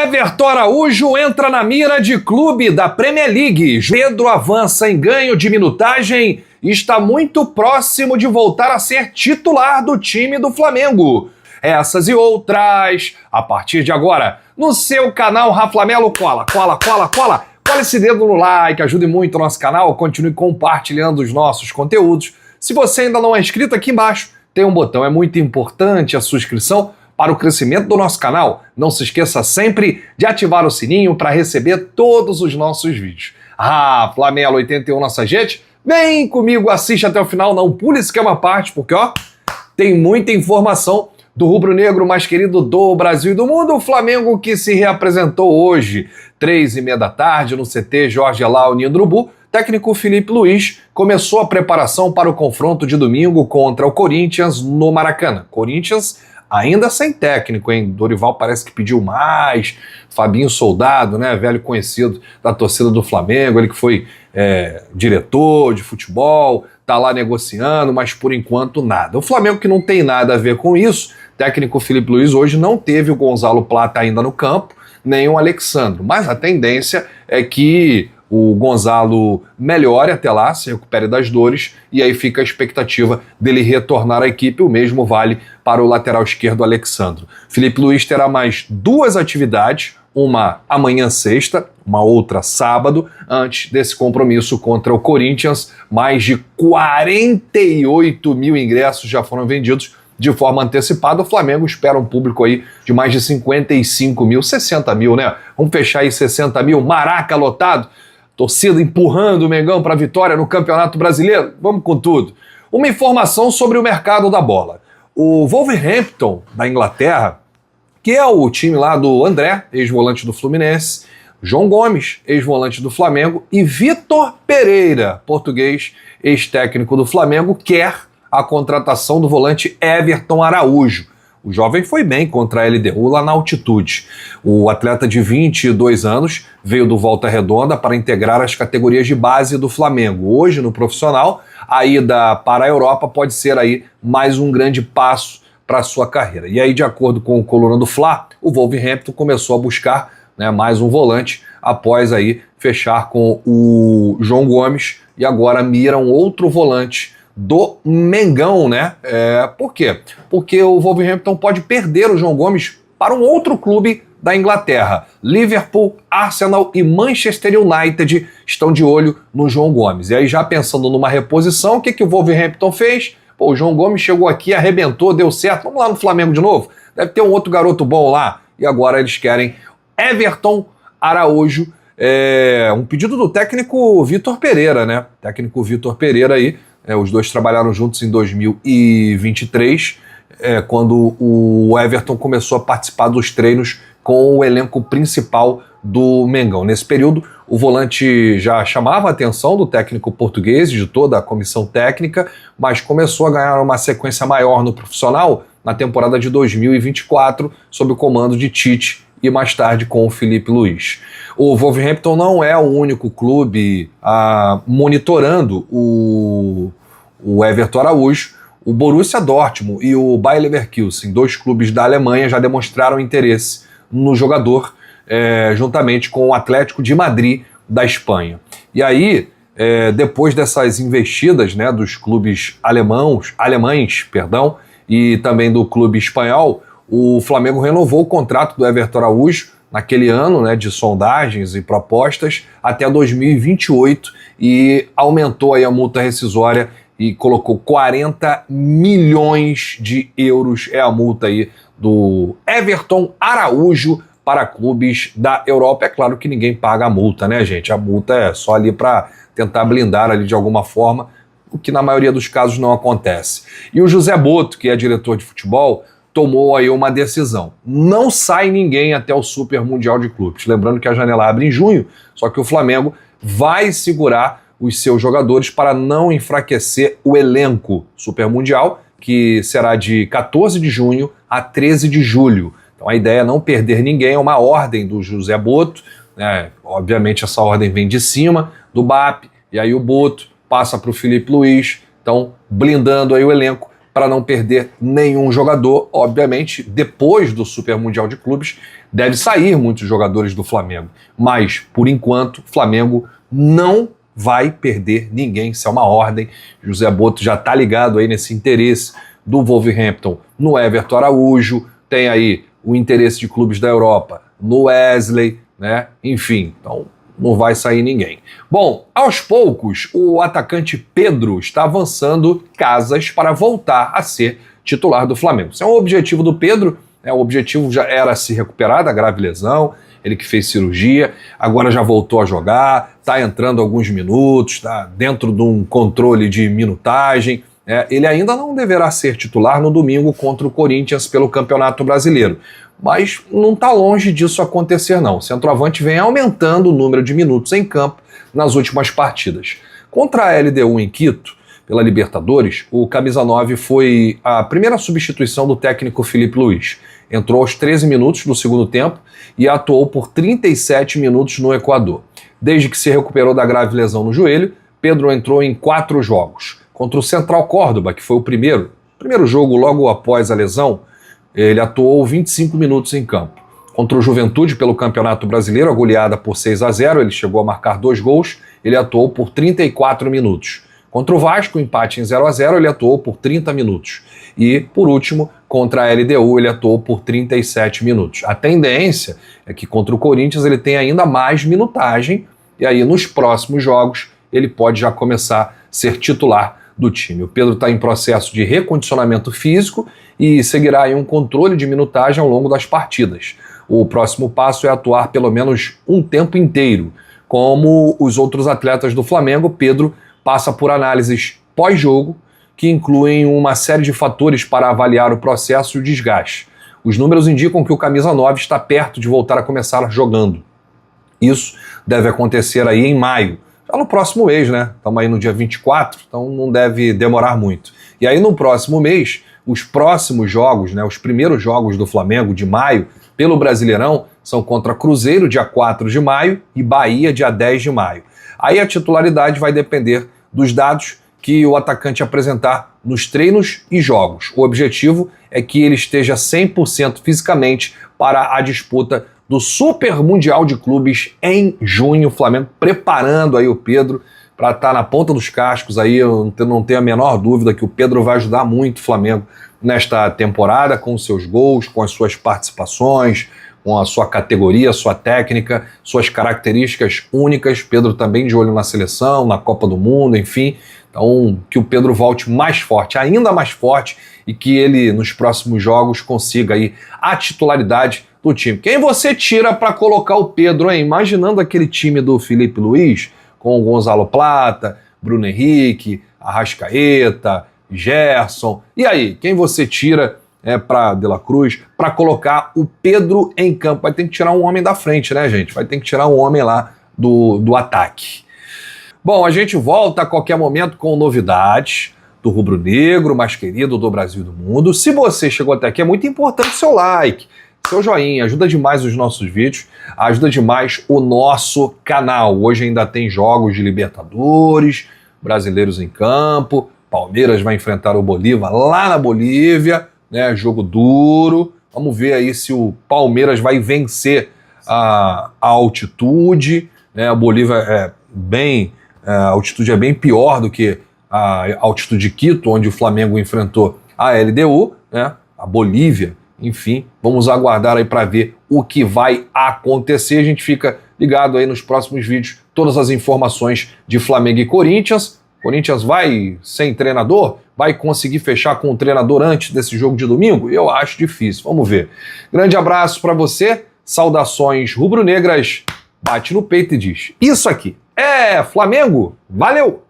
Everton Araújo entra na mira de clube da Premier League. Pedro avança em ganho de minutagem e está muito próximo de voltar a ser titular do time do Flamengo. Essas e outras, a partir de agora, no seu canal Raflamelo. Cola esse dedo no like, ajude muito o nosso canal, continue compartilhando os nossos conteúdos. Se você ainda não é inscrito, aqui embaixo tem um botão, é muito importante a sua inscrição para o crescimento do nosso canal. Não se esqueça sempre de ativar o sininho para receber todos os nossos vídeos. Raflamelo 81 nossa gente, vem comigo, assiste até o final, não pule esse que é uma parte, porque ó, tem muita informação do rubro-negro mais querido do Brasil e do mundo, o Flamengo que se reapresentou hoje, 3h30 da tarde, no CT Jorge Elal Ninho Urubu. Técnico Filipe Luís começou a preparação para o confronto de domingo contra o Corinthians no Maracanã. Corinthians ainda sem técnico, hein? Dorival parece que pediu mais. Fabinho Soldado, né? Velho conhecido da torcida do Flamengo, ele que foi diretor de futebol, tá lá negociando, mas por enquanto nada. O Flamengo que não tem nada a ver com isso, técnico Filipe Luís hoje não teve o Gonzalo Plata ainda no campo, nem o Alexandro, mas a tendência é que o Gonzalo melhore até lá, se recupere das dores, e aí fica a expectativa dele retornar à equipe. O mesmo vale para o lateral esquerdo Alexandro. Filipe Luís terá mais duas atividades, uma amanhã sexta, uma outra sábado, antes desse compromisso contra o Corinthians. Mais de 48 mil ingressos já foram vendidos de forma antecipada. O Flamengo espera um público aí de mais de 55 mil, 60 mil, né? Vamos fechar aí 60 mil, Maraca lotado, torcida empurrando o Mengão para a vitória no Campeonato Brasileiro. Vamos com tudo. Uma informação sobre o mercado da bola. O Wolverhampton, da Inglaterra, que é o time lá do André, ex-volante do Fluminense, João Gomes, ex-volante do Flamengo, e Vitor Pereira, português, ex-técnico do Flamengo, quer a contratação do volante Everton Araújo. O jovem foi bem contra a LDU lá na altitude. O atleta de 22 anos veio do Volta Redonda para integrar as categorias de base do Flamengo. Hoje, no profissional, a ida para a Europa pode ser aí mais um grande passo para a sua carreira. E aí, de acordo com o coluna do Fla, o Wolverhampton começou a buscar, né, mais um volante após aí fechar com o João Gomes e agora mira um outro volante do Mengão, né? Por quê? Porque o Wolverhampton pode perder o João Gomes para um outro clube da Inglaterra. Liverpool, Arsenal e Manchester United estão de olho no João Gomes. E aí, já pensando numa reposição, o que o Wolverhampton fez? Pô, o João Gomes chegou aqui, arrebentou, deu certo, vamos lá no Flamengo de novo? Deve ter um outro garoto bom lá. E agora eles querem Everton Araújo, um pedido do técnico Vitor Pereira, né? Técnico Vitor Pereira aí, os dois trabalharam juntos em 2023, quando o Everton começou a participar dos treinos com o elenco principal do Mengão. Nesse período, o volante já chamava a atenção do técnico português, de toda a comissão técnica, mas começou a ganhar uma sequência maior no profissional na temporada de 2024, sob o comando de Tite e mais tarde com o Filipe Luís. O Wolverhampton não é o único clube monitorando o Everton Araújo. O Borussia Dortmund e o Bayer Leverkusen, dois clubes da Alemanha, já demonstraram interesse no jogador, juntamente com o Atlético de Madrid da Espanha. E aí, depois dessas investidas, né, dos clubes alemães, e também do clube espanhol, o Flamengo renovou o contrato do Everton Araújo naquele ano, né, de sondagens e propostas até 2028 e aumentou aí a multa rescisória e colocou 40 milhões de euros, a multa aí do Everton Araújo para clubes da Europa. É claro que ninguém paga a multa, né, gente? A multa é só ali para tentar blindar ali de alguma forma, o que na maioria dos casos não acontece. E o José Boto, que é diretor de futebol, tomou aí uma decisão. Não sai ninguém até o Super Mundial de Clubes. Lembrando que a janela abre em junho, só que o Flamengo vai segurar os seus jogadores para não enfraquecer o elenco. Super Mundial, que será de 14 de junho a 13 de julho. Então a ideia é não perder ninguém, é uma ordem do José Boto, né? Obviamente essa ordem vem de cima, do BAP, e aí o Boto passa para o Filipe Luís, então blindando aí o elenco para não perder nenhum jogador. Obviamente, depois do Super Mundial de Clubes, deve sair muitos jogadores do Flamengo. Mas, por enquanto, o Flamengo não vai perder ninguém. Isso é uma ordem. José Botto já está ligado aí nesse interesse do Wolverhampton no Everton Araújo. Tem aí o interesse de clubes da Europa no Wesley, né? Enfim, então não vai sair ninguém. Bom, aos poucos, o atacante Pedro está avançando casas para voltar a ser titular do Flamengo. Esse é um objetivo do Pedro, né? O objetivo já era se recuperar da grave lesão, ele que fez cirurgia, agora já voltou a jogar, está entrando alguns minutos, está dentro de um controle de minutagem. Ele ainda não deverá ser titular no domingo contra o Corinthians pelo Campeonato Brasileiro, mas não está longe disso acontecer não. O centroavante vem aumentando o número de minutos em campo nas últimas partidas. Contra a LDU em Quito, pela Libertadores, o camisa 9 foi a primeira substituição do técnico Filipe Luís. Entrou aos 13 minutos do segundo tempo e atuou por 37 minutos no Equador. Desde que se recuperou da grave lesão no joelho, Pedro entrou em 4 jogos. Contra o Central Córdoba, que foi o primeiro jogo logo após a lesão, ele atuou 25 minutos em campo. Contra o Juventude pelo Campeonato Brasileiro, a goleada por 6-0, ele chegou a marcar 2 gols, ele atuou por 34 minutos. Contra o Vasco, empate em 0-0, ele atuou por 30 minutos. E, por último, contra a LDU, ele atuou por 37 minutos. A tendência é que contra o Corinthians ele tenha ainda mais minutagem, e aí nos próximos jogos ele pode já começar a ser titular do time. O Pedro está em processo de recondicionamento físico e seguirá aí um controle de minutagem ao longo das partidas. O próximo passo é atuar pelo menos um tempo inteiro. Como os outros atletas do Flamengo, Pedro passa por análises pós-jogo que incluem uma série de fatores para avaliar o processo e o desgaste. Os números indicam que o camisa 9 está perto de voltar a começar jogando. Isso deve acontecer aí em maio, já no próximo mês, né? Estamos aí no dia 24, então não deve demorar muito. E aí no próximo mês, os próximos jogos, né, os primeiros jogos do Flamengo de maio, pelo Brasileirão, são contra Cruzeiro, dia 4 de maio, e Bahia, dia 10 de maio. Aí a titularidade vai depender dos dados que o atacante apresentar nos treinos e jogos. O objetivo é que ele esteja 100% fisicamente para a disputa do Super Mundial de Clubes em junho. O Flamengo preparando aí o Pedro para estar na ponta dos cascos. Aí eu não tenho a menor dúvida que o Pedro vai ajudar muito o Flamengo nesta temporada, com os seus gols, com as suas participações, com a sua categoria, sua técnica, suas características únicas. Pedro também de olho na seleção, na Copa do Mundo, enfim. Então, que o Pedro volte mais forte, ainda mais forte, e que ele, nos próximos jogos, consiga aí a titularidade do time. Quem você tira para colocar o Pedro, hein? Imaginando aquele time do Filipe Luís, com o Gonzalo Plata, Bruno Henrique, Arrascaeta, Gerson. E aí, quem você tira para De La Cruz para colocar o Pedro em campo? Vai ter que tirar um homem da frente, né, gente? Vai ter que tirar um homem lá do ataque. Bom, a gente volta a qualquer momento com novidades do rubro-negro, mais querido do Brasil e do mundo. Se você chegou até aqui, é muito importante o seu like, seu joinha, ajuda demais os nossos vídeos, ajuda demais o nosso canal. Hoje ainda tem jogos de Libertadores, brasileiros em campo, Palmeiras vai enfrentar o Bolívar lá na Bolívia, né, jogo duro. Vamos ver aí se o Palmeiras vai vencer a altitude, né? A Bolívia a altitude é bem pior do que a altitude de Quito, onde o Flamengo enfrentou a LDU, né? A Bolívia, enfim. Vamos aguardar aí para ver o que vai acontecer. A gente fica ligado aí nos próximos vídeos, todas as informações de Flamengo e Corinthians. Corinthians vai sem treinador? Vai conseguir fechar com o treinador antes desse jogo de domingo? Eu acho difícil, vamos ver. Grande abraço para você, saudações rubro-negras, bate no peito e diz: isso aqui é Flamengo, valeu!